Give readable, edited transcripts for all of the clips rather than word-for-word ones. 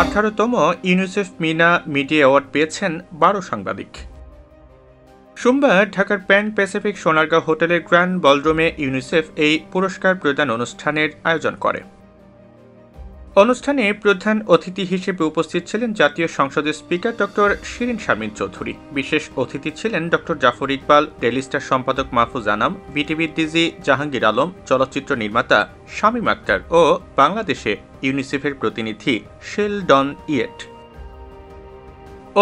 18তম UNICEF Meena media award পেয়েছেন 12 সাংবাদিক। সোমবার ঢাকার প্যান প্যাসিফিক সোনারগাঁও হোটেলের গ্র্যান্ড বলরুমে ইউনিসেফ এই পুরস্কার প্রদান অনুষ্ঠানের আয়োজন করে। অনুষ্ঠানে প্রধান অতিথি হিসেবে উপস্থিত ছিলেন জাতীয় সংসদের স্পিকার ডক্টর শিরিন শারমিন চৌধুরী। বিশেষ অতিথি ছিলেন doctor Zafar Iqbal, daily star সম্পাদক মাহফুজ আনাম, বিটিভির ডিজি জাহাঙ্গীর আলম, চলচ্চিত্র নির্মাতা শামীম আক্তার ও বাংলাদেশে ইউনিসেফের প্রতিনিধি শেলডন ইয়েট।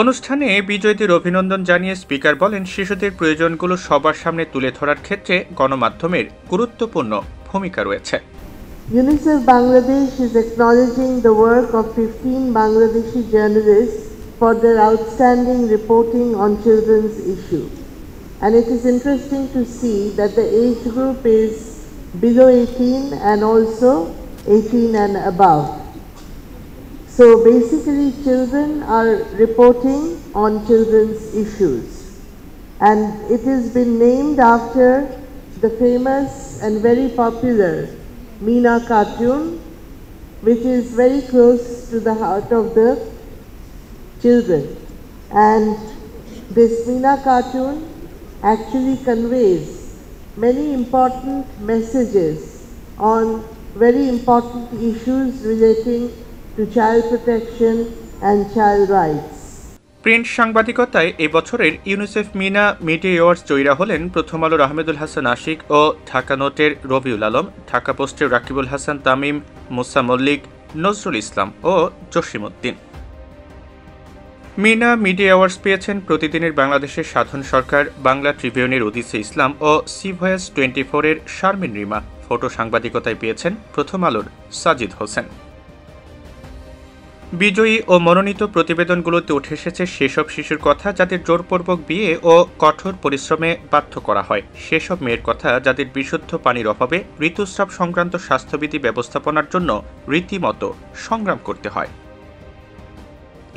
অনুষ্ঠানে বিজয়ীদের অভিনন্দন জানিয়ে স্পিকার বলেন, শিশুদের প্রয়োজনগুলো সবার সামনে তুলে ধরার ক্ষেত্রে গণমাধ্যমের গুরুত্বপূর্ণ ভূমিকা রয়েছে। UNICEF Bangladesh is acknowledging the work of 15 Bangladeshi journalists for their outstanding reporting on children's issues. And it is interesting to see that the age group is below 18 and also 18 and above. So basically children are reporting on children's issues. And it has been named after the famous and very popular Meena cartoon, which is very close to the heart of the children. And this Meena cartoon actually conveys many important messages on very important issues relating to child protection and child rights. Print সাংবাদিকতায় এই বছরের UNICEF Meena media awards জয়ীরা হলেন প্রথম আলোর আহমেদুল হাসান আশিক ও ঢাকা নোটের রবিউল আলম, ঢাকা পোস্টের রাকিবুল হাসান তামিম, মুসা মল্লিক, নজরুল ইসলাম ও জসিমউদ্দিন। মিনা মিডিয়া অ্যাওয়ার্ডস পেয়েছেন প্রতিদিনের বাংলাদেশের সাধারণ সরকার, বাংলা ট্রিবিউনের উদিসে ইসলাম ও সি ভয়েস 24-এর শারমিন রিমা। ফটো সাংবাদিকতায় পেয়েছেন প্রথম আলোর সাজিদ হোসেন। বিজয়ী ও মনোনীত প্রতিবেদনগুলোতে উঠে এসেছে সেসব শিশুর কথা যাদের জোরপূর্বক বিয়ে ও কঠোর পরিশ্রমে বাধ্য করা হয়, সেসব মেয়ের কথা যাদের বিশুদ্ধ পানির অভাবে ঋতুস্রাব সংক্রান্ত স্বাস্থ্যবিধি ব্যবস্থাপনার জন্য রীতিমতো সংগ্রাম করতে হয়।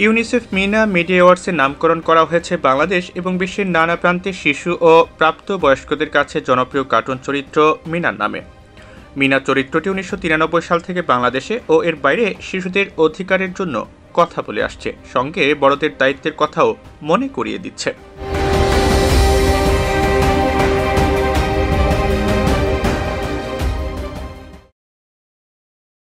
ইউনিসেফ মিনা মিডিয়া অ্যাওয়ার্ডসের নামকরণ করা হয়েছে বাংলাদেশ এবং বিশ্বের নানা প্রান্তে শিশু ও প্রাপ্তবয়স্কদের কাছে জনপ্রিয় কার্টুন চরিত্র মিনার নামে। মিনা চরিত্রটি 1993 সাল থেকে বাংলাদেশে ও এর বাইরে শিশুদের অধিকারের জন্য কথা বলে আসছে, সঙ্গে বড়দের দায়িত্বের কথাও মনে করিয়ে দিচ্ছে।